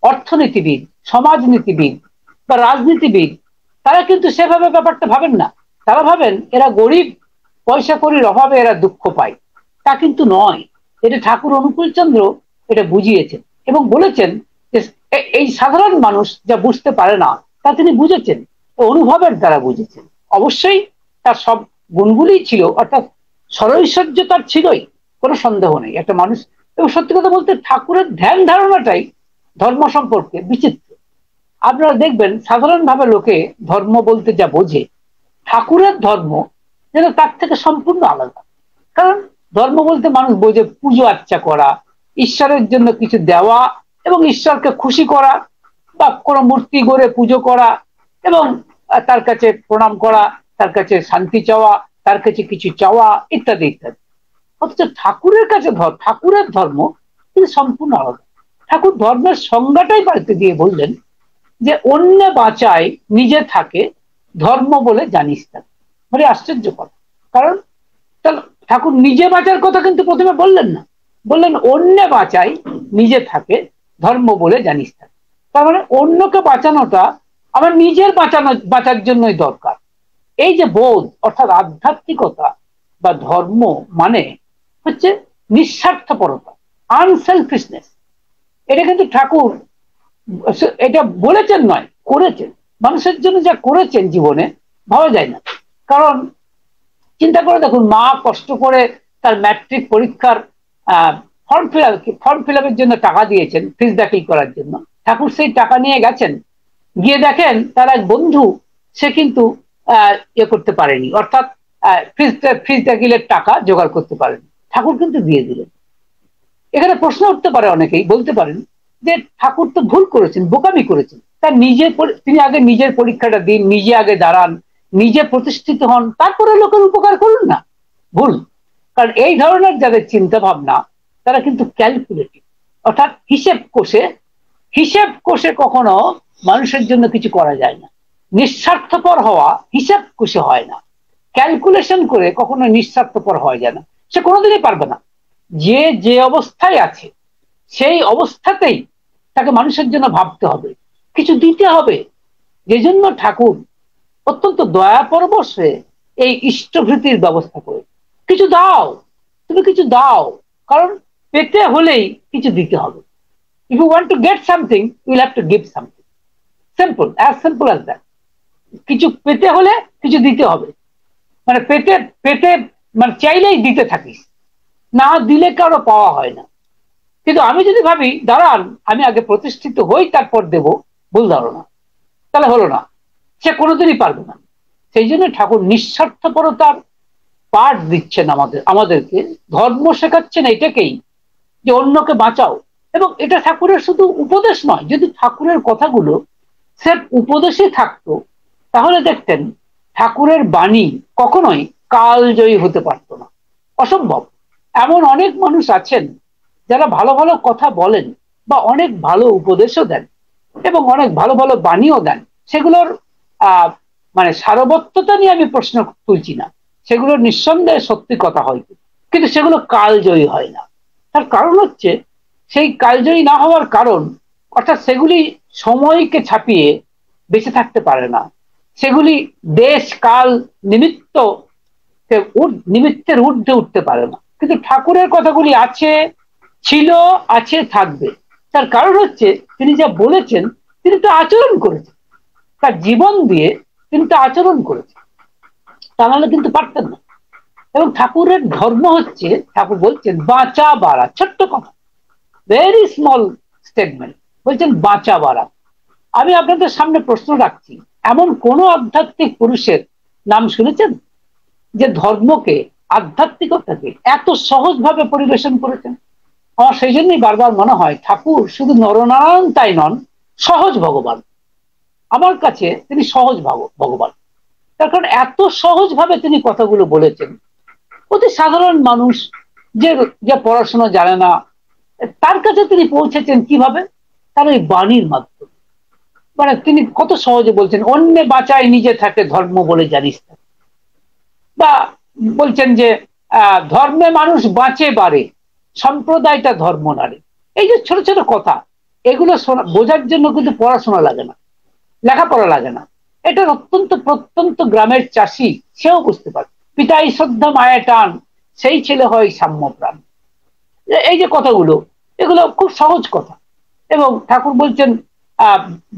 অর্থনীতিবিদ, সমাজনীতিবিদ বা রাজনীতিবিদ তারা কিন্তু সেভাবে ব্যাপারটা ভাবেন না। তারা ভাবেন এরা গরিব, পয়সা কড়ির অভাবে এরা দুঃখ পায়। তা কিন্তু নয়। এটা ঠাকুর অনুকূল চন্দ্র এটা বুঝিয়েছেন এবং বলেছেন যে এই সাধারণ মানুষ যা বুঝতে পারে না তা তিনি বুঝেছেন, অনুভবের দ্বারা বুঝেছেন। অবশ্যই তার সব গুণগুলি ছিল, অর্থাৎ সরৈশ্বর্য তার ছিলই, কোনো সন্দেহ নেই একটা মানুষ। এবং সত্যি কথা বলতে ঠাকুরের ধ্যান ধারণাটাই ধর্ম সম্পর্কে বিচিত্র। আপনারা দেখবেন সাধারণভাবে লোকে ধর্ম বলতে যা বোঝে, ঠাকুরের ধর্ম যেন তার থেকে সম্পূর্ণ আলাদা। কারণ ধর্ম বলতে মানুষ বোঝে পুজো আর্চা করা, ঈশ্বরের জন্য কিছু দেওয়া এবং ঈশ্বরকে খুশি করা, বা কোনো মূর্তি গড়ে পুজো করা এবং তার কাছে প্রণাম করা, তার কাছে শান্তি চাওয়া, তার কাছে কিছু চাওয়া, ইত্যাদি ইত্যাদি। অথচ ঠাকুরের কাছে ঠাকুরের ধর্ম কিন্তু সম্পূর্ণ আলাদা। ঠাকুর ধর্মের সংজ্ঞাটাই পাল্টে দিয়ে বললেন যে অন্য বাঁচায় নিজে থাকে, ধর্ম বলে জানিস না। মানে আশ্চর্য কথা। কারণ ঠাকুর নিজে বাঁচার কথা কিন্তু প্রথমে বললেন না, বললেন অন্য বাঁচায় নিজে থাকে, ধর্ম বলে জানিস না। তার মানে অন্যকে বাঁচানোটা আমার নিজের বাঁচার জন্যই দরকার। এই যে বোধ, অর্থাৎ আধ্যাত্মিকতা বা ধর্ম মানে হচ্ছে নিঃস্বার্থপরতা, আনসেলফিশনেস। এটা কিন্তু ঠাকুর এটা বলেছেন নয়, করেছেন। মানুষের জন্য যা করেছেন জীবনে ভাবা যায় না। কারণ চিন্তা করে দেখুন, মা কষ্ট করে তার ম্যাট্রিক পরীক্ষার ফর্ম ফিল আপের জন্য টাকা দিয়েছেন, ফিস দাখিল করার জন্য। ঠাকুর সেই টাকা নিয়ে গেছেন, গিয়ে দেখেন তার এক বন্ধু সে কিন্তু ইয়ে করতে পারেনি, অর্থাৎ ফিস দাখিলের টাকা জোগাড় করতে পারেনি। ঠাকুর কিন্তু দিয়ে দিলেন। এখানে প্রশ্ন উঠতে পারে, অনেকেই বলতে পারেন যে ঠাকুর তো ভুল করেছেন, বোকামি করেছেন। তার তিনি আগে নিজের পরীক্ষাটা দিন, নিজে আগে দাঁড়ান, নিজে প্রতিষ্ঠিত হন, তারপরে লোকের উপকার করুন না। ভুল। কারণ এই ধরনের যাদের চিন্তা ভাবনা তারা কিন্তু ক্যালকুলেটিভ, অর্থাৎ হিসেব কষে কখনো মানুষের জন্য কিছু করা যায় না। নিঃস্বার্থপর হওয়া হিসাব কষে হয় না, ক্যালকুলেশন করে কখনো নিঃস্বার্থপর হওয়া যায় না। সে কোনোদিনই পারবে না। যে অবস্থায় আছে সেই অবস্থাতেই তাকে মানুষের জন্য ভাবতে হবে, কিছু দিতে হবে। যে জন্য ঠাকুর অত্যন্ত দয়া পরবশে এই ইষ্টভৃতির ব্যবস্থা করে, কিছু দাও, তুমি কিছু দাও। কারণ পেতে হলেই কিছু দিতে হবে। If you want to get something you will have to give something. Simple as that. কিছু পেতে হলে কিছু দিতে হবে। মানে পেতে পেতে মানে চাইলেই দিতে থাকিস, না দিলে কারো পাওয়া হয় না। কিন্তু আমি যদি ভাবি দাঁড়ান আমি আগে প্রতিষ্ঠিত হই তারপর দেব, ভুল ধারণা। তাহলে হলো না, সে কোনোদিনই পারবে না। সেই জন্য ঠাকুর নিঃস্বার্থপরতার পাঠ দিচ্ছেন আমাদেরকে, ধর্ম শেখাচ্ছেন এটাকেই, যে অন্যকে বাঁচাও। এবং এটা ঠাকুরের শুধু উপদেশ নয়। যদি ঠাকুরের কথাগুলো স্রেফ উপদেশই থাকতো তাহলে দেখতেন ঠাকুরের বাণী কখনোই কালজয়ী হতে পারত না, অসম্ভব। এমন অনেক মানুষ আছেন যারা ভালো ভালো কথা বলেন বা অনেক ভালো উপদেশও দেন এবং অনেক ভালো ভালো বাণীও দেন। সেগুলোর মানে সারবত্ততা নিয়ে আমি প্রশ্ন তুলছি না, সেগুলোর নিঃসন্দেহে সত্যি কথা হয়তো, কিন্তু সেগুলো কালজয়ী হয় না। তার কারণ হচ্ছে সেই কালজয়ী না হওয়ার কারণ, অর্থাৎ সেগুলি সময়কে ছাপিয়ে বেঁচে থাকতে পারে না। সেগুলি দেশ কাল নিমিত্তের ঊর্ধ্বে উঠতে পারে না। কিন্তু ঠাকুরের কথাগুলি আছে, ছিল, আছে, থাকবে। তার কারণ হচ্ছে তিনি যা বলেছেন তিনি তো আচরণ করেছেন, তার জীবন দিয়ে তিনি তো আচরণ করেছেন, তা নাহলে কিন্তু পারতেন না। এবং ঠাকুরের ধর্ম হচ্ছে, ঠাকুর বলছেন বাঁচা বাড়া। ছোট্ট কথা, ভেরি স্মল স্টেটমেন্ট, বলছেন বাঁচা বাড়া। আমি আপনাদের সামনে প্রশ্ন রাখছি, এমন কোন আধ্যাত্মিক পুরুষের নাম শুনেছেন যে ধর্মকে, আধ্যাত্মিকতাকে এত সহজভাবে পরিবেশন করেছেন? আমার সেই জন্যই বারবার মনে হয় ঠাকুর শুধু নরনারায়ণ তাই নন, সহজ ভগবান। আমার কাছে তিনি সহজ ভগবান। তার কারণ এত সহজভাবে তিনি কথাগুলো বলেছেন। অতি সাধারণ মানুষ যে যে পড়াশোনা জানে না তার কাছে তিনি পৌঁছেছেন কিভাবে? তার ওই বাণীর মাধ্যমে। মানে তিনি কত সহজে বলছেন অন্যে বাঁচায় নিজে থাকে, ধর্ম বলে জানিস না। বা বলছেন যে ধর্মে মানুষ বাঁচে বাড়ে, সম্প্রদায়টা ধর্ম নারে। এই যে ছোট ছোট কথা, এগুলো বোঝার জন্য কিন্তু পড়াশোনা লাগে না, লেখাপড়া লাগে না। এটা অত্যন্ত প্রত্যন্ত গ্রামের চাষি, সেও বুঝতে পারে। পিতাই শ্রদ্ধা মায়া টান, সেই ছেলে হয় সাম্য প্রাণ। এই যে কথাগুলো, এগুলো খুব সহজ কথা। এবং ঠাকুর বলছেন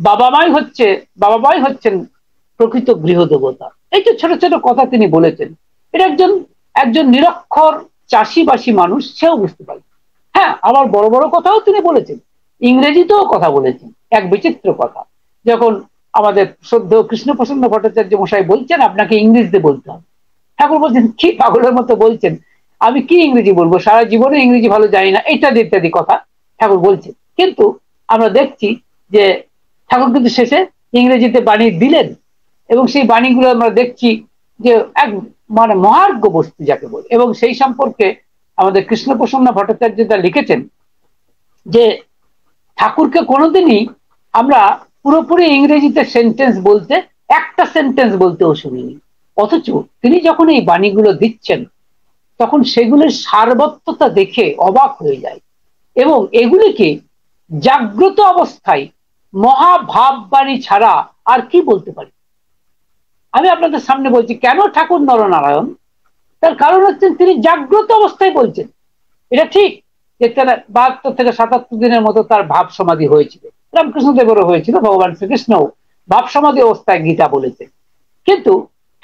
বাবা মাই হচ্ছেন প্রকৃত গৃহদেবতা। এই যে ছোট ছোট কথা তিনি বলেছেন, এটা একজন একজন নিরক্ষর চাষিবাসী মানুষ সেও বুঝতে পারে। হ্যাঁ, আবার বড় বড় কথাও তিনি বলেছেন, ইংরেজিতেও কথা বলেছেন, এক বিচিত্র কথা। যখন আমাদের শ্রদ্ধেয় কৃষ্ণপ্রসন্ন ভট্টাচার্য মশাই বলছেন আপনাকে ইংরেজিতে বলতে হবে, ঠাকুর বলছেন কি পাগলের মতো বলছেন, আমি কি ইংরেজি বলবো, সারা জীবনে ইংরেজি ভালো জানি না, ইত্যাদি ইত্যাদি কথা ঠাকুর বলছেন। কিন্তু আমরা দেখছি যে ঠাকুর কিন্তু শেষে ইংরেজিতে বাণী দিলেন, এবং সেই বাণীগুলো আমরা দেখছি যে এক মানে মহার্ঘ বস্তু যাকে বলে। এবং সেই সম্পর্কে আমাদের কৃষ্ণপ্রসন্ন ভট্টাচার্য যা লিখেছেন যে ঠাকুরকে কোনোদিনই আমরা পুরোপুরি ইংরেজিতে সেন্টেন্স বলতে, একটা সেন্টেন্স বলতেও শুনিনি। অথচ তিনি যখন এই বাণীগুলো দিচ্ছেন তখন সেগুলোর সারবত্ততা দেখে অবাক হয়ে যায়। এবং এগুলিকে জাগ্রত অবস্থায় মহাভাববাণী ছাড়া আর কি বলতে পারি। আমি আপনাদের সামনে বলছি কেন ঠাকুর নরনারায়ণ, তার কারণ হচ্ছেন তিনি জাগ্রত অবস্থায় বলছেন। এটা ঠিক যে তার 72 থেকে 77 দিনের মতো তার ভাব সমাধি হয়েছিল, রামকৃষ্ণদেবেরও হয়েছিল, ভগবান শ্রীকৃষ্ণ ভাব সমাধি অবস্থায় গীতা বলেছেন। কিন্তু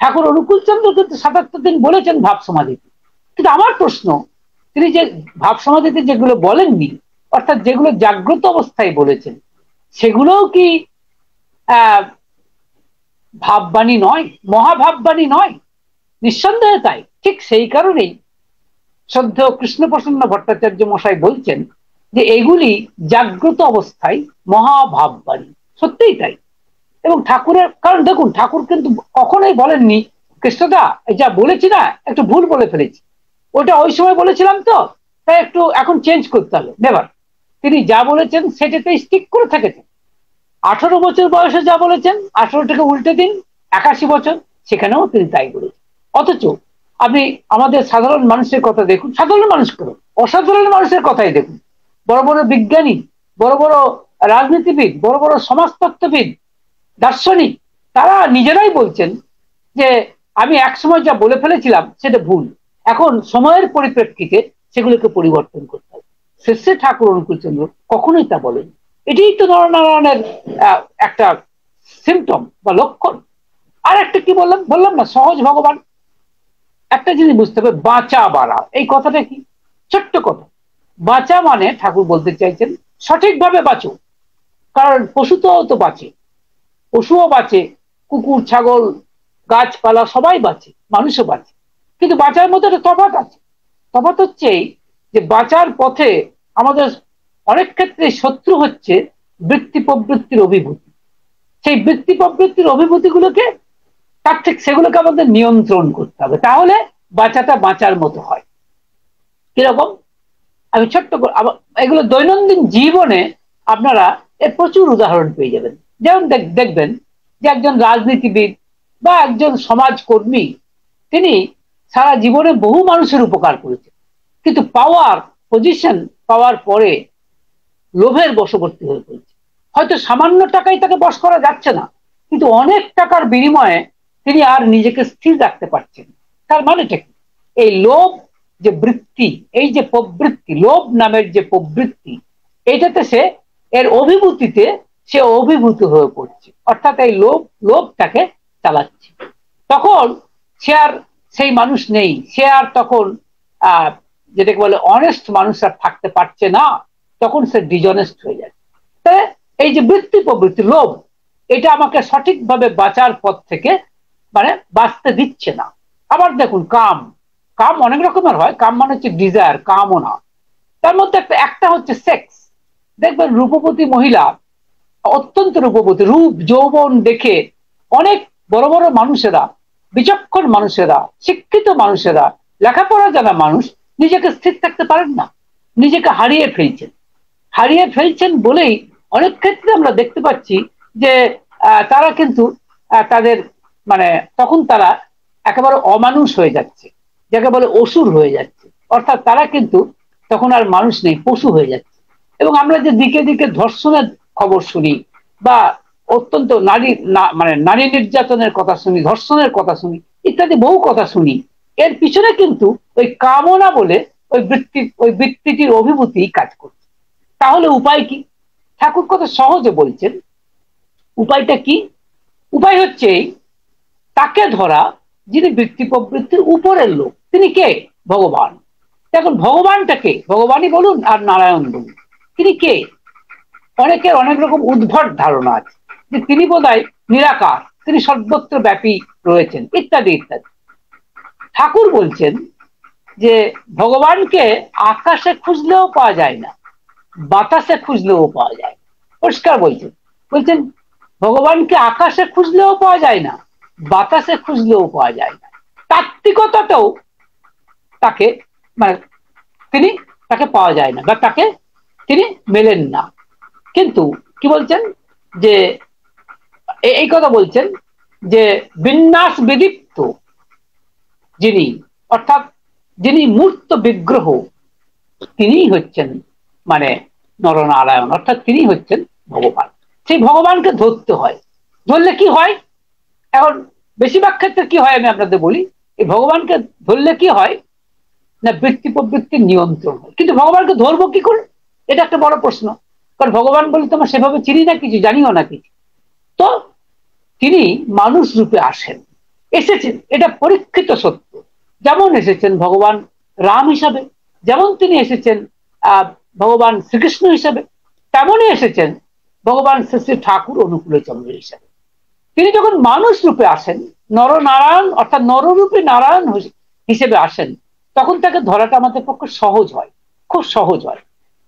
ঠাকুর অনুকূলচন্দ্র কিন্তু 77 দিন বলেছেন ভাব সমাধিতে। কিন্তু আমার প্রশ্ন, তিনি যে ভাব সমাধিতে যেগুলো বলেননি, অর্থাৎ যেগুলো জাগ্রত অবস্থায় বলেছেন, সেগুলোও কি ভাববাণী নয়, মহাভাববাণী নয়? নিঃসন্দেহে তাই। ঠিক সেই কারণেই শ্রদ্ধেয় কৃষ্ণপ্রসন্ন ভট্টাচার্য মশাই বলছেন যে এগুলি জাগ্রত অবস্থায় মহাভাববাণী। সত্যিই তাই। এবং ঠাকুরের কারণ দেখুন, ঠাকুর কিন্তু কখনোই বলেননি কৃষ্ণদা যা বলেছি না একটু ভুল বলে ফেলেছি, ওটা ওই সময় বলেছিলাম তো তাই একটু এখন চেঞ্জ করতে হবে, নেভার। তিনি যা বলেছেন সেটাতে স্টিক করে থেকেছেন। 18 বছর বয়সে যা বলেছেন, 18 থেকে উল্টে দিন 81 বছর, সেখানেও তিনি তাই বলেছেন। অথচ আপনি আমাদের সাধারণ মানুষের কথা দেখুন, সাধারণ মানুষ করুন, অসাধারণ মানুষের কথাই দেখুন, বড় বড় বিজ্ঞানী, বড় বড় রাজনীতিবিদ, বড় বড় সমাজতত্ত্ববিদ, দার্শনিক, তারা নিজেরাই বলছেন যে আমি এক সময় যা বলে ফেলেছিলাম সেটা ভুল, এখন সময়ের পরিপ্রেক্ষিতে সেগুলোকে পরিবর্তন করতে হবে। শেষে ঠাকুর অনুকূলচন্দ্র কখনোই তা বলেন। এটাই তো নরনারায়ণের একটা সিমটম বা লক্ষণ। আর একটা কি বললাম না, সহজ ভগবান। একটা জিনিস বুঝতে হবে, বাঁচা বাড়া, এই কথাটা কি? ছোট্ট কথা। বাঁচা মানে ঠাকুর বলতে চাইছেন সঠিকভাবে বাঁচো। কারণ পশু তো বাঁচে, পশুও বাঁচে, কুকুর ছাগল গাছপালা সবাই বাঁচে, মানুষও বাঁচে। কিন্তু বাঁচার মধ্যে একটা তফাৎ আছে। তফাৎ হচ্ছে যে বাঁচার পথে আমাদের অনেক ক্ষেত্রে শত্রু হচ্ছে বৃত্তি প্রবৃত্তির অভিভূতি। সেই বৃত্তি প্রবৃত্তির অভিভূতিগুলোকে তার ঠিক সেগুলোকে আমাদের নিয়ন্ত্রণ করতে হবে, তাহলে বাঁচাটা বাঁচার মতো হয়। কিরকম? আমি ছোট্ট এগুলো দৈনন্দিন জীবনে আপনারা এর প্রচুর উদাহরণ পেয়ে যাবেন। যেমন দেখবেন যে একজন রাজনীতিবিদ বা একজন সমাজকর্মী, তিনি সারা জীবনে বহু মানুষের উপকার করেছেন, কিন্তু পাওয়ার পজিশন পাওয়ার পরে লোভের বশবর্তী হয়ে পড়েছে। হয়তো সামান্য টাকায় তাকে বশ করা যাচ্ছে না, কিন্তু অনেক টাকার বিনিময়ে তিনি আর নিজেকে স্থির রাখতে পারছেন। তার মানেটা কি? এই লোভ যে বৃত্তি, এই যে প্রবৃত্তি, লোভ নামের যে প্রবৃত্তি, এইটাতে সে এর অভিভূতিতে সে অভিভূত হয়ে পড়ছে, অর্থাৎ এই লোভটাকে চালাচ্ছে। তখন সে আর সেই মানুষ নেই, সে আর তখন যেটাকে বলে অনেস্ট মানুষ আর থাকতে পারছে না, তখন সে ডিজনেস্ট হয়ে যায়। তাই এই যে বৃত্তি প্রবৃত্তি লোভ, এটা আমাকে সঠিকভাবে বাঁচার পথ থেকে মানে বাঁচতে দিচ্ছে না। আবার দেখুন কাম, কাম অনেক রকমের হয়। কাম মানে হচ্ছে ডিজায়ার, কামনা। তার মধ্যে একটা হচ্ছে সেক্স। দেখবেন রূপবতী মহিলা, অত্যন্ত রূপবতী, রূপ যৌবন দেখে অনেক বড় বড় মানুষেরা, বিচক্ষণ মানুষেরা, শিক্ষিত মানুষেরা, লেখাপড়া জানা মানুষ নিজেকে স্থির থাকতে পারেন না, নিজেকে হারিয়ে ফেলছেন। হারিয়ে ফেলছেন বলেই অনেক ক্ষেত্রে আমরা দেখতে পাচ্ছি যে তারা কিন্তু তাদের মানে তখন তারা একেবারে অমানুষ হয়ে যাচ্ছে, যাকে বলে অসুর হয়ে যাচ্ছে। অর্থাৎ তারা কিন্তু তখন আর মানুষ নেই, পশু হয়ে যাচ্ছে। এবং আমরা যে দিকে দিকে ধর্ষণের খবর শুনি বা অত্যন্ত মানে নারী নির্যাতনের কথা শুনি, ধর্ষণের কথা শুনি, ইত্যাদি বহু কথা শুনি, এর পিছনে কিন্তু ওই কামনা বলে ওই বৃত্তিটির অভিভূতি কাজ করছে। তাহলে উপায় কি? ঠাকুর কত সহজে বলছেন। উপায়টা কি? উপায় হচ্ছে তাকে ধরা যিনি বৃত্তি প্রবৃত্তির উপরের লোক। তিনি কে? ভগবান। এখন ভগবানটা কে? ভগবানই বলুন আর নারায়ণ বলুন, তিনি কে? অনেকের অনেক রকম উদ্ভট ধারণা আছে যে তিনি বোধহয় নিরাকার, তিনি সর্বত্র ব্যাপী রয়েছেন, ইত্যাদি ইত্যাদি। ঠাকুর বলছেন যে ভগবানকে আকাশে খুঁজলেও পাওয়া যায় না, বাতাসে খুঁজলেও পাওয়া যায়। পরিষ্কার বলছেন, বলছেন ভগবানকে আকাশে খুঁজলেও পাওয়া যায় না, বাতাসে খুঁজলেও পাওয়া যায় না। তাত্ত্বিকতাটাও তাকে মানে তিনি তাকে পাওয়া যায় না বা তাকে তিনি মেলেন না। কিন্তু কি বলছেন যে এই কথা বলছেন যে বিন্যাস বিদীপ্ত যিনি, অর্থাৎ যিনি মূর্ত বিগ্রহ, তিনি হচ্ছেন মানে নরনারায়ণ, অর্থাৎ তিনি হচ্ছেন ভগবান। সেই ভগবানকে ধরতে হয়। ধরলে কি হয়? এখন বেশিরভাগ ক্ষেত্রে কি হয় আমি আপনাদের বলি, এই ভগবানকে ধরলে কি হয় না বৃত্তি প্রবৃত্তির নিয়ন্ত্রণ হয়। কিন্তু ভগবানকে ধরবো কি করে? এটা একটা বড় প্রশ্ন। কারণ ভগবান বলে তোমার সেভাবে চিনি না, কিছু জানিও না কিছু। তো তিনি মানুষ রূপে আসেন, এসেছেন, এটা পরীক্ষিত সত্য। যেমন এসেছেন ভগবান রাম হিসাবে, যেমন তিনি এসেছেন ভগবান শ্রীকৃষ্ণ হিসাবে, তেমনই এসেছেন ভগবান শ্রী শ্রী ঠাকুর অনুকূলচন্দ্র হিসাবে। তিনি যখন মানুষ রূপে আসেন, নরনারায়ণ অর্থাৎ নররূপী নারায়ণ হিসেবে আসেন, তখন তাকে ধরাটা আমাদের পক্ষে সহজ হয়, খুব সহজ হয়।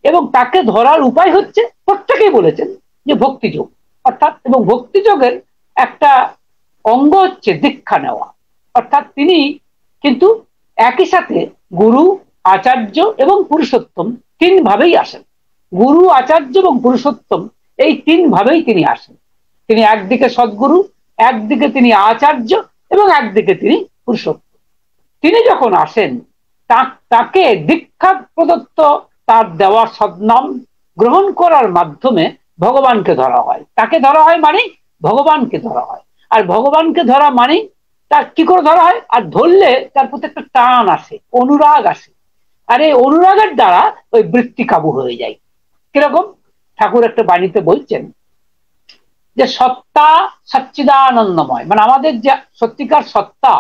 এবং তাকে ধরার উপায় হচ্ছে, প্রত্যেকেই বলেছেন যে ভক্তিযোগ, অর্থাৎ এবং ভক্তিযোগের একটা অঙ্গ হচ্ছে দীক্ষা নেওয়া। অর্থাৎ তিনি কিন্তু একই সাথে গুরু, আচার্য এবং পুরুষোত্তম তিন ভাবেই আসেন। গুরু, আচার্য এবং পুরুষোত্তম এই তিন ভাবেই তিনি আসেন। তিনি একদিকে সদ্গুরু, একদিকে তিনি আচার্য এবং একদিকে তিনি পুরুষোত্তম। তিনি যখন আসেন তাকে দীক্ষা প্রদত্ত তার দেওয়া সদ্নাম গ্রহণ করার মাধ্যমে ভগবানকে ধরা হয়। তাকে ধরা হয় মানে ভগবানকে ধরা হয়। আর ভগবানকে ধরা মানে তার কি করে ধরা হয়? আর ধরলে তার প্রতি একটা টান আসে, অনুরাগ আসে। আর এই অনুরাগের দ্বারা ওই বৃত্তি কাবু হয়ে যায়। কিরকম? ঠাকুর একটা বাণীতে বলছেন যে সত্তা সচ্চিদানন্দময়, মানে আমাদের যে সত্যিকার সত্তা,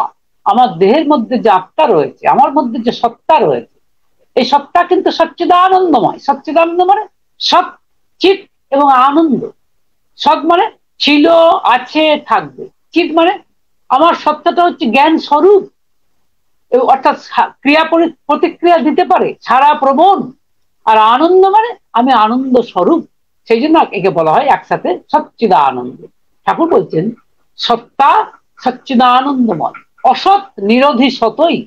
আমার দেহের মধ্যে যে আত্মা রয়েছে, আমার মধ্যে যে সত্তা রয়েছে, এই সত্তা কিন্তু সচ্চিদানন্দময়। সচ্চিদানন্দ মানে সৎ, চিৎ এবং আনন্দ। সৎ মানে ছিল, আছে, থাকবে। চিৎ মানে আমার সত্তাটা হচ্ছে জ্ঞান স্বরূপ, অর্থাৎ ক্রিয়া প্রতিক্রিয়া দিতে পারে, ছাড়া প্রবণ। আর আনন্দ মানে আমি আনন্দ স্বরূপ। সেই জন্য একে বলা হয় একসাথে সচ্চিদানন্দ। ঠাকুর বলছেন সত্তা সচ্চিদানন্দময়, অসৎ নিরোধী সতই।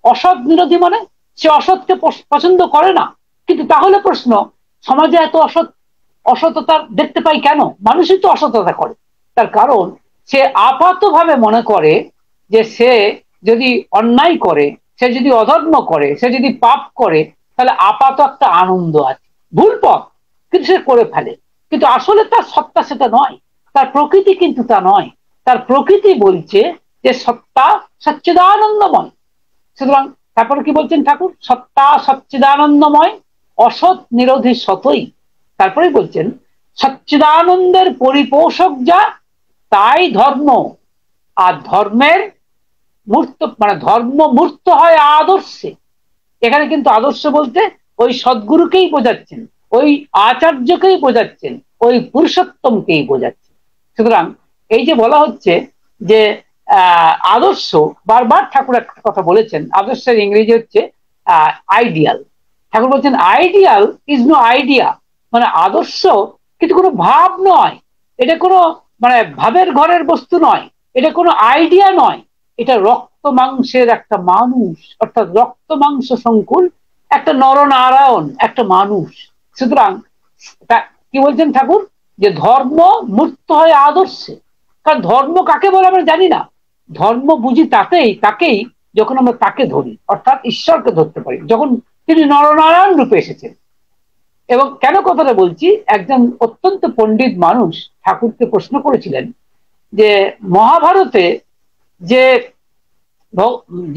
অসৎ নিরোধী মানে সে অসৎকে পছন্দ করে না। কিন্তু তাহলে প্রশ্ন, সমাজে এত অসততা দেখতে পাই কেন? মানুষই তো অসততা করে। তার কারণ সে আপাতভাবে মনে করে যে সে যদি অন্যায় করে, সে যদি অধর্ম করে, সে যদি পাপ করে, তাহলে আপাত একটা আনন্দ আছে, ভুল পথ, কিন্তু সে করে ফেলে। কিন্তু আসলে তার সত্তা সেটা নয়, তার প্রকৃতি কিন্তু তা নয়। তার প্রকৃতি বলছে যে সত্তা সচ্চিদানন্দময়। সুতরাং তারপরে কি বলছেন ঠাকুর? সত্তা সচ্চিদানন্দময়, অসৎ নিরোধী সতই। তারপরে বলছেন সচ্চিদানন্দের পরিপোষক যা, তাই ধর্ম। আর ধর্মের মূর্ত মানে ধর্ম মূর্ত হয় আদর্শে। এখানে কিন্তু আদর্শ বলতে ওই সদ্গুরুকেই বোঝাচ্ছেন, ওই আচার্যকেই বোঝাচ্ছেন, ওই পুরুষোত্তমকেই বোঝাচ্ছেন। সুতরাং এই যে বলা হচ্ছে যে আদর্শ, বারবার ঠাকুর একটা কথা বলেছেন, আদর্শের ইংরেজি হচ্ছে আইডিয়াল। ঠাকুর বলছেন আইডিয়াল ইজ নো আইডিয়া, মানে আদর্শ কিন্তু কোনো ভাব নয়, এটা কোনো মানে ভাবের ঘরের বস্তু নয়, এটা কোনো আইডিয়া নয়, এটা রক্ত মাংসের একটা মানুষ, অর্থাৎ রক্ত মাংস সংকুল একটা নরনারায়ণ, একটা মানুষ। সুতরাং কি বলছেন ঠাকুর? যে ধর্ম মূর্ত হয় আদর্শে। কারণ ধর্ম কাকে বলে আমরা জানি না। ধর্ম বুঝি তাকেই যখন আমরা তাকে ধরি, অর্থাৎ ঈশ্বরকে ধরতে পারি, যখন তিনি নরনারায়ণ রূপে এসেছেন। এবং কেন কথাটা বলছি, একজন অত্যন্ত পণ্ডিত মানুষ ঠাকুরকে প্রশ্ন করেছিলেন যে মহাভারতে যে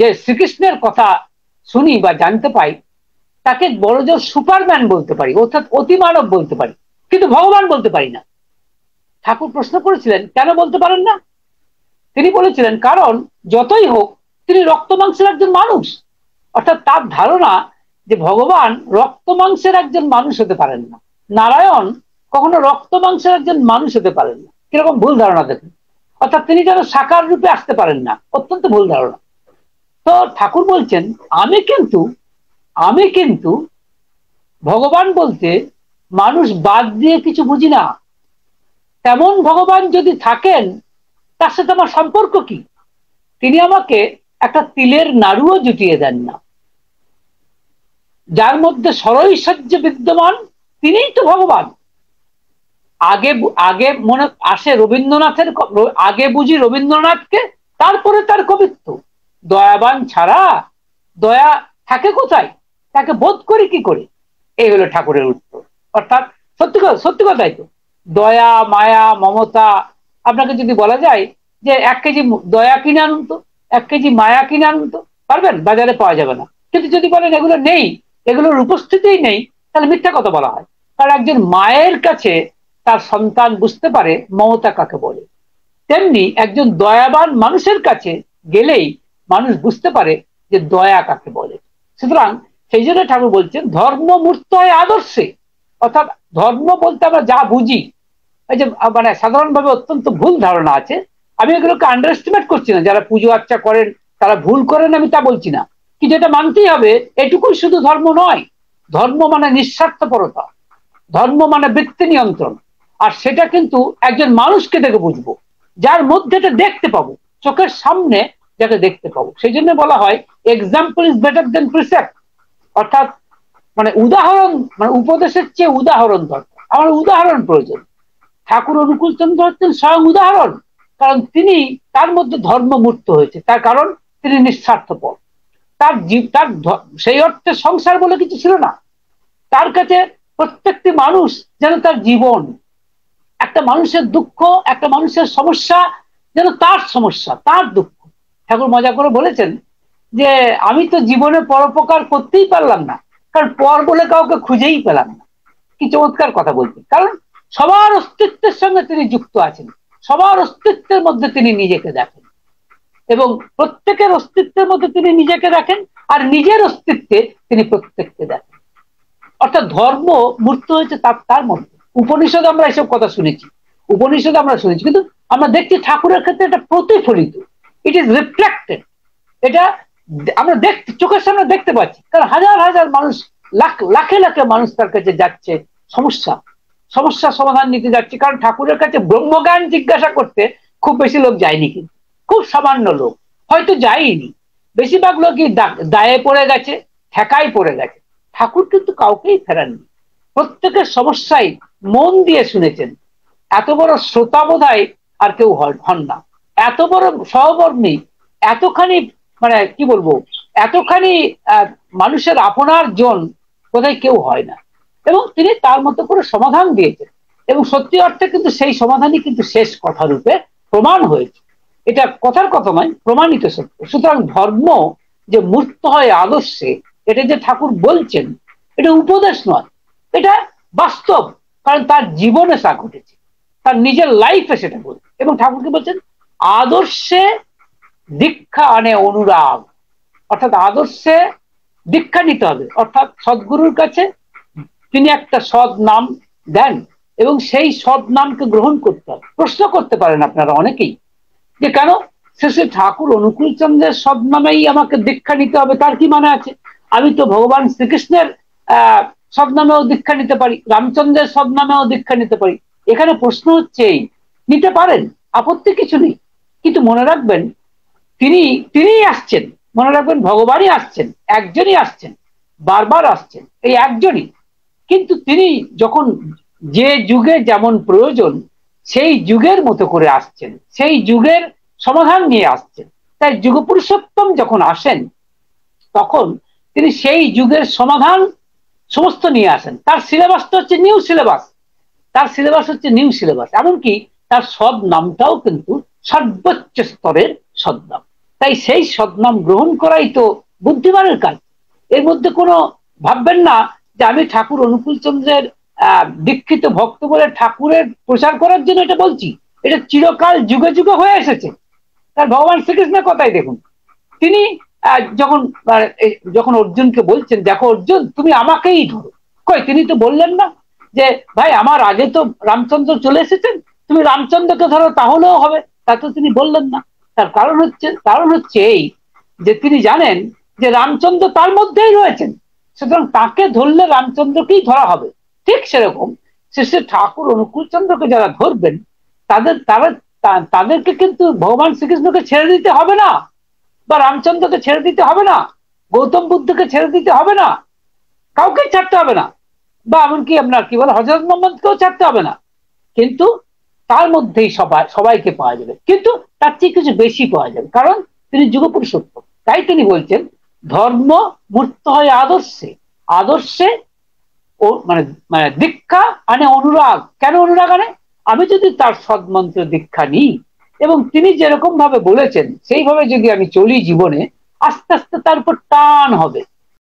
যে শ্রীকৃষ্ণের কথা শুনি বা জানতে পাই তাকে বড়জোর সুপারম্যান বলতে পারি, অর্থাৎ অতিমানব বলতে পারি, কিন্তু ভগবান বলতে পারি না। ঠাকুর প্রশ্ন করেছিলেন কেন বলতে পারেন না? তিনি বলেছিলেন কারণ যতই হোক তিনি রক্ত মাংসের একজন মানুষ। অর্থাৎ তার ধারণা যে ভগবান রক্ত মাংসের একজন মানুষ হতে পারেন না, নারায়ণ কখনো রক্ত মাংসের একজন মানুষ হতে পারেন না। কিরকম ভুল ধারণা দেখুন। অর্থাৎ তিনি যেন সাকার রূপে আসতে পারেন না, অত্যন্ত ভুল ধারণা। তো ঠাকুর বলছেন আমি কিন্তু ভগবান বলতে মানুষ বাদ দিয়ে কিছু বুঝি না। তেমন ভগবান যদি থাকেন তার সাথে আমার সম্পর্ক কি? তিনি আমাকে একটা তিলের নাড়ুও জুটিয়ে দেন না। যার মধ্যে সরৈশ্বর্য বিদ্যমান তিনিই তো ভগবান। আগে আগে মনে আসে রবীন্দ্রনাথের, আগে বুঝি রবীন্দ্রনাথকে, তারপরে তার কবিত্ব। দয়াবান ছাড়া দয়া থাকে কোথায়, তাকে বোধ করি কি করে? এই হলো ঠাকুরের উত্তর। অর্থাৎ সত্যি কথাই তো, দয়া মায়া মমতা, আপনাকে যদি বলা যায় যে 1 কেজি দয়া কিনে আনুন তো, 1 কেজি মায়া কিনে আনুন তো, পারবেন? বাজারে পাওয়া যাবে না। কিন্তু যদি বলেন এগুলো নেই, এগুলোর উপস্থিতিই নেই, তাহলে মিথ্যা কথা বলা হয়। কারণ একজন মায়ের কাছে তার সন্তান বুঝতে পারে মমতা কাকে বলে, তেমনি একজন দয়াবান মানুষের কাছে গেলেই মানুষ বুঝতে পারে যে দয়া কাকে বলে। সুতরাং সেই জন্য ঠাকুর বলছেন ধর্ম মূর্ত হয় আদর্শে। অর্থাৎ ধর্ম বলতে আমরা যা বুঝি, এই যে মানে সাধারণভাবে অত্যন্ত ভুল ধারণা আছে। আমি এগুলোকে আন্ডার এস্টিমেট করছি না, যারা পুজো আর্চা করেন তারা ভুল করেন আমি তা বলছি না, কিন্তু এটা মানতেই হবে এটুকুই শুধু ধর্ম নয়। ধর্ম মানে নিঃস্বার্থপরতা, ধর্ম মানে বৃত্তি নিয়ন্ত্রণ। আর সেটা কিন্তু একজন মানুষকে দেখে বুঝবো, যার মধ্যে এটা দেখতে পাবো, চোখের সামনে যাকে দেখতে পাবো। সেই জন্য বলা হয় example is better then precept. অর্থাৎ মানে উদাহরণ, মানে উপদেশের চেয়ে উদাহরণ দরকার। আমার উদাহরণ প্রয়োজন। ঠাকুর অনুকূল চন্দ্র হচ্ছেন স্বয়ং উদাহরণ, কারণ তিনি তার মধ্যে ধর্ম মূর্ত হয়েছে, তার কারণ তিনি নিঃস্বার্থপর। তার সেই অর্থে সংসার বলে কিছু ছিল না। তার কাছে প্রত্যেকটি মানুষ যেন তার জীবন, একটা মানুষের দুঃখ, একটা মানুষের সমস্যা যেন তার সমস্যা, তার দুঃখ। ঠাকুর মজা করে বলেছেন যে আমি তো জীবনে পরোপকার করতেই পারলাম না, কারণ পর বলে কাউকে খুঁজেই পেলাম না। কি চমৎকার কথা বলছেন! কারণ সবার অস্তিত্বের সঙ্গে তিনি যুক্ত আছেন, সবার অস্তিত্বের মধ্যে তিনি নিজেকে দেখেন, এবং প্রত্যেকের অস্তিত্বের মধ্যে তিনি নিজেকে দেখেন, আর নিজের অস্তিত্বে তিনি প্রত্যেককে দেখেন। অর্থাৎ ধর্ম মূর্ত হয়েছে তার মধ্যে। উপনিষদ আমরা এসব কথা শুনেছি, উপনিষদ আমরা শুনেছি, কিন্তু আমরা দেখছি ঠাকুরের ক্ষেত্রে এটা প্রতিফলিত, ইট ইজ রিফ্লেক্টেড। এটা আমরা চোখের সামনে দেখতে পাচ্ছি, কারণ হাজার হাজার মানুষ, লাখে লাখে মানুষ তার কাছে যাচ্ছে সমস্যা সমাধান নিতে যাচ্ছে। কারণ ঠাকুরের কাছে ব্রহ্মজ্ঞান জিজ্ঞাসা করতে খুব বেশি লোক যায়নি, কিন্তু খুব সামান্য লোক হয়তো যায়নি। বেশিরভাগ লোকই দায়ে পড়ে গেছে, ঠেকাই পড়ে গেছে। ঠাকুর কিন্তু কাউকেই ফেরাননি, প্রত্যেকের সমস্যাই মন দিয়ে শুনেছেন। এত বড় শ্রোতা বোধহয় আর কেউ হন না, এত বড় সহকর্মী, এতখানি মানে কি বলবো, এতখানি মানুষের আপনার জন বোধহয় কেউ হয় না। এবং তিনি তার মতো করে সমাধান দিয়েছেন, এবং সত্যি অর্থে কিন্তু সেই সমাধানই কিন্তু শেষ কথা রূপে প্রমাণ হয়েছে। এটা কথার কথা নয়, প্রমাণিত সত্য। সুতরাং ধর্ম যে মূর্ত হয় আদর্শে, এটা যে ঠাকুর বলছেন, এটা উপদেশ নয়, এটা বাস্তব। কারণ তার জীবনে তা ঘটেছে, তার নিজের লাইফে সেটা বলছে। এবং ঠাকুরকে বলছেন আদর্শে দীক্ষা আনে অনুরাগ। অর্থাৎ আদর্শে দীক্ষা নিতে হবে, অর্থাৎ সদ্গুরুর কাছে তিনি একটা সৎ নাম দেন, এবং সেই সৎ নামকে গ্রহণ করতে হবে। প্রশ্ন করতে পারেন আপনারা অনেকেই যে কেন শেষে ঠাকুর অনুকূল চন্দ্রের সৎ নামেই আমাকে দীক্ষা নিতে হবে, তার কি মানে আছে? আমি তো ভগবান শ্রীকৃষ্ণের সৎ নামেও দীক্ষা নিতে পারি, রামচন্দ্রের সৎ নামেও দীক্ষা নিতে পারি। এখানে প্রশ্ন হচ্ছে নিতে পারেন, আপত্তি কিছু নেই, কিন্তু মনে রাখবেন তিনিই আসছেন, মনে রাখবেন ভগবানই আসছেন, একজনই আসছেন, বারবার আসছেন, এই একজনই। কিন্তু তিনি যখন যে যুগে যেমন প্রয়োজন সেই যুগের মতো করে আসছেন, সেই যুগের সমাধান নিয়ে আসছেন। তাই যুগ পুরুষোত্তম যখন আসেন তখন তিনি সেই যুগের সমাধান সমস্ত নিয়ে আসেন। তার সিলেবাসটা হচ্ছে নিউ সিলেবাস, তার সিলেবাস হচ্ছে নিউ সিলেবাস। এমনকি তার সদ্নামটাও কিন্তু সর্বোচ্চ স্তরের সদ্নাম। তাই সেই সদ্নাম গ্রহণ করাই তো বুদ্ধিমানের কাজ। এর মধ্যে কোনো ভাববেন না যে আমি ঠাকুর অনুকূল চন্দ্রের দীক্ষিত ভক্ত বলে ঠাকুরের প্রচার করার জন্য এটা বলছি। এটা চিরকাল যুগে যুগে হয়ে এসেছে। তার ভগবান শ্রীকৃষ্ণের কথাই দেখুন, তিনি যখন যখন অর্জুনকে বলছেন, দেখো অর্জুন তুমি আমাকেই ধরো, কই তিনি তো বললেন না যে ভাই আমার আগে তো রামচন্দ্র চলে এসেছেন, তুমি রামচন্দ্রকে ধরো তাহলেও হবে, তা তো তিনি বললেন না। তার কারণ হচ্ছে এই যে তিনি জানেন যে রামচন্দ্র তার মধ্যেই রয়েছেন, সুতরাং তাকে ধরলে রামচন্দ্রকেই ধরা হবে। ঠিক সেরকম শেষে ঠাকুর অনুকূল চন্দ্রকে যারা ধরবেন তাদেরকে কিন্তু ভগবান শ্রীকৃষ্ণকে ছেড়ে দিতে হবে না, বা রামচন্দ্রকে ছেড়ে দিতে হবে না, গৌতম বুদ্ধকে ছেড়ে দিতে হবে না, কাউকে ছাড়তে হবে না, বা এমনকি আপনার কি বলে হযরত মুহাম্মদকেও ছাড়তে হবে না। কিন্তু তার মধ্যেই সবাইকে পাওয়া যাবে, কিন্তু তার চেয়ে কিছু বেশি পাওয়া যাবে, কারণ তিনি যুগ পুরুষোত্তম। তাই তিনি বলছেন ধর্ম মূর্ত হয় আদর্শে, আদর্শে ও মানে মানে দীক্ষা আনে অনুরাগ। কেন অনুরাগ আনে? আমি যদি তার সদমন্ত্র দীক্ষা নিই এবং তিনি যেরকম ভাবে বলেছেন সেইভাবে যদি আমি চলি জীবনে, আস্তে আস্তে তার উপর টান হবে।